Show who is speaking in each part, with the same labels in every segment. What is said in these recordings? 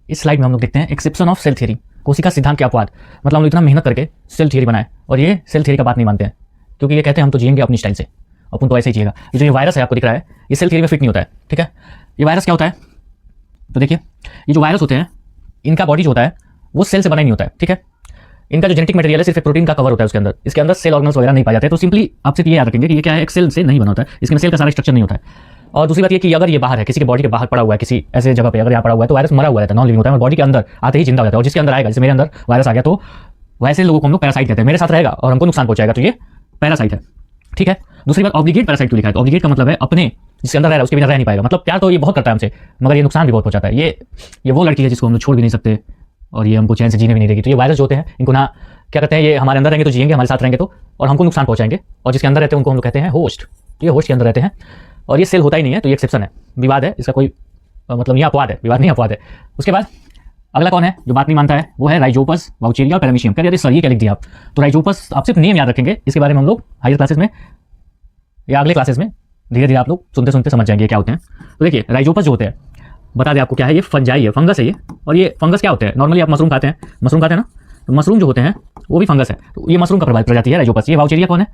Speaker 1: इस स्लाइड में हम लोग देखते हैं एक्सेप्शन ऑफ सेल थ्योरी, कोशिका सिद्धांत के अपवाद। मतलब हम लोग इतना मेहनत करके सेल थ्योरी बनाए और ये सेल थ्योरी का बात नहीं मानते हैं, क्योंकि ये कहते हैं हम तो जिएंगे अपनी स्टाइल से, अपन तो ऐसे ही जिएगा। ये जो ये वायरस है आपको दिख रहा है, ये सेल थ्योरी में फिट नहीं होता है, ठीक है। ये वायरस क्या होता है, तो देखिए ये जो वायरस होते हैं इनका बॉडी जो होता है वो सेल से बना ही नहीं होता है, ठीक है। इनका जो जेनेटिक मटेरियल है सिर्फ प्रोटीन का कवर होता है उसके अंदर, इसके अंदर सेल ऑर्गेनल्स वगैरह नहीं पाए जाते। तो सिंपली आपसे ये याद रखेंगे कि ये क्या है, एक सेल से नहीं बना होता है, इसमें सेल का सारा स्ट्रक्चर नहीं होता है। और दूसरी बात ये कि अगर ये बाहर है, किसी के बॉडी के बाहर पड़ा हुआ है, किसी ऐसे जगह पे अगर यहाँ पड़ा हुआ है, तो वायरस मरा हुआ रहता है, नॉन लिविंग होता है, और बॉडी के अंदर आते ही जिंदा हो जाता है। और जिसके अंदर आएगा, जैसे मेरे अंदर वायरस आ गया, तो वैसे लोगों को हम लोग पैरासाइट कहते हैं, मेरे साथ रहेगा और हमको नुकसान पहुंचाएगा, तो ये पैरासाइट है, ठीक है। दूसरी बात ऑब्लिगेट पैरासाइट क्यों लिखा है, तो ऑब्लिगेट का मतलब है अपने जिसके अंदर रह रहा है उसके बिना रह नहीं पाएगा। मतलब प्यार तो ये बहुत करता है हमसे, मगर ये नुकसान भी बहुत पहुंचाता है। ये वो लड़की है जिसको हम लोग छोड़ भी नहीं सकते और ये हमको चैन से जीने भी नहीं देगी। तो ये वायरस जो होते हैं इनको ना क्या कहते हैं, ये हमारे अंदर रहेंगे तो जिएंगे, हमारे साथ रहेंगे तो, और हमको नुकसान पहुंचाएंगे। और जिसके अंदर रहते हैं उनको हम लोग कहते हैं होस्ट। तो ये होस्ट के अंदर रहते हैं और ये सेल होता ही नहीं है, तो ये एक्सेप्शन है, विवाद है, इसका कोई मतलब ये अपवाद है, विवाद नहीं अपवाद है। उसके बाद अगला कौन है जो बात नहीं मानता है, वो है राइजोपस, वाउचेरिया और पैरामीशियम। कह रहे सर ये क्या लिख दिया आप, तो राइजोपस आप सिर्फ नेम याद रखेंगे, इसके बारे में हम लोग हायर क्लासेस में या अगले क्लासेस में धीरे धीरे आप लोग सुनते सुनते समझ जाएंगे क्या होते हैं। तो देखिए राइजोपस जो होते हैं, बता दें आपको क्या है, ये फंजाई है, फंगस है ये। और ये फंगस क्या होते हैं, नॉर्मली आप मशरूम खाते हैं ना, तो मशरूम जो होते हैं वो भी फंगस है, तो ये मशरूम का प्रजाति है राइजोपस। ये वाउचेरिया कौन है,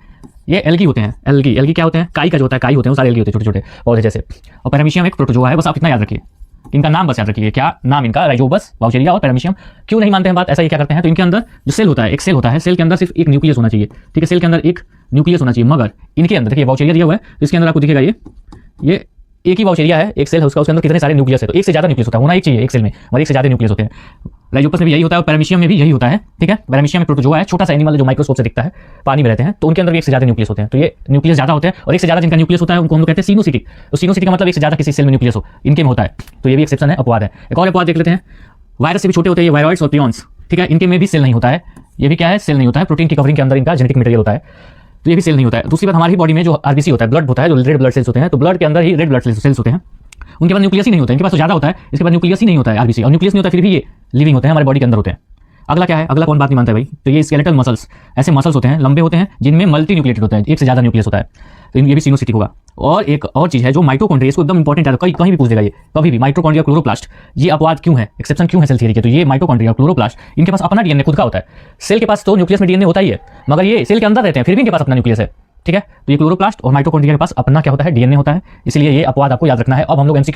Speaker 1: ये एल्गी होते हैं। एल्गी क्या होते हैं, काई का जो होता है, काई होते हैं वो सारे एल्गी होते हैं, छोटे छोटे पौधे जैसे। और पैरामीशियम एक प्रोटोजोआ है, बस आप इतना याद रखिए, इनका नाम बस याद रखिए, क्या नाम इनका, राइजोपस, वाउचेरिया और पैरामीशियम। क्यों नहीं मानते हैं बात, ऐसा ये क्या करते हैं, तो इनके अंदर जो सेल होता है, एक सेल होता है, सेल के अंदर सिर्फ एक न्यूक्लियस होना चाहिए, ठीक है, सेल के अंदर एक न्यूक्लियस होना चाहिए। मगर इनके अंदर देखिए वाउचेरिया दिया हुआ है, इसके अंदर आपको दिखेगा ये एक ही वाउचेरिया है, एक सेल है उसका, उसके अंदर कितने सारे न्यूक्लियस है, तो एक से ज्यादा न्यूक्लियस होता है, होना एक चाहिए एक सेल में, और एक से ज्यादा न्यूक्लियस होते हैं। राइजोपस में भी यही होता है और पैरामीशियम में भी यही होता है, ठीक है। पैरामीशियम में प्रोटोजोआ है, छोटा सा एनिमल जो माइक्रोस्कोप से दिखता है, पानी में रहते हैं, तो उनके अंदर भी एक से ज्यादा न्यूक्लियस होते हैं। तो ये न्यूक्लियस ज्यादा होते हैं, और एक से ज्यादा जिनका न्यूक्लियस होता है उनको हम लोग कहते हैं सिनोसिटिक। तो सिनोसिटिक का मतलब एक से ज्यादा किसी सेल में न्यूक्लियस हो, इनके में होता है, तो ये भी एक्सेप्शन है, अपवाद है। एक और अपवाद देख लेते हैं, वायरस से भी छोटे होते हैं ये वायरॉइड्स और पियॉन्स, ठीक है, इनके में भी सेल नहीं होता है, ये भी क्या है, सेल नहीं होता है, प्रोटीन की कवरिंग के अंदर इनका जेनेटिक मटेरियल होता है, तो ये भी सेल नहीं होता है। दूसरी बात हमारी बॉडी में जो आरबीसी होता है, ब्लड होता है, जो रेड ब्लड सेल्स होते हैं, तो ब्लड के अंदर ही रेड ब्लड सेल्स होते हैं, उनके पास न्यूक्लियस ही नहीं होता है, इनके पास तो ज्यादा होता है, इसके पास न्यूक्लियस ही नहीं होता है आरबीसी, और न्यूक्लियस नहीं होता, फिर भी ये लिविंग होते हैं, हमारे बॉडी के अंदर होते हैं। अगला क्या है, अगला कौन बात नहीं मानता है भाई, तो ये स्केलेटल मसल्स, ऐसे मसल्स होते हैं, लंबे होते हैं, जिनमें मल्टी न्यूक्लिएटेड होता है, एक से ज्यादा न्यूक्लियस होता है, तो ये भी सिनोसिटिक होगा। और एक और चीज है जो माइटोकॉन्ड्रिया, इसको एकदम इंपॉर्टेंट है, कहीं भी पूछ देगा ये कभी भी, माइटोकॉन्ड्रिया क्लोरोप्लास्ट, ये अपवाद क्यों है, एक्सेप्शन क्यों है सेल थ्योरी के, तो ये माइटोकॉन्ड्रिया क्लोरोप्लास्ट, इनके पास अपना डीएनए खुद का होता है। सेल के पास तो न्यूक्लियस में डीएनए होता ही है, मगर ये सेल के अंदर रहते हैं, फिर भी इनके पास अपना न्यूक्लियस है, ठीक है। तो ये क्लोरोप्लास्ट और माइटोकॉन्ड्रिया के पास अपना क्या होता है, डीएनए होता है, इसलिए ये अपवाद आपको याद रखना है। अब हम लोग एमसीक्यू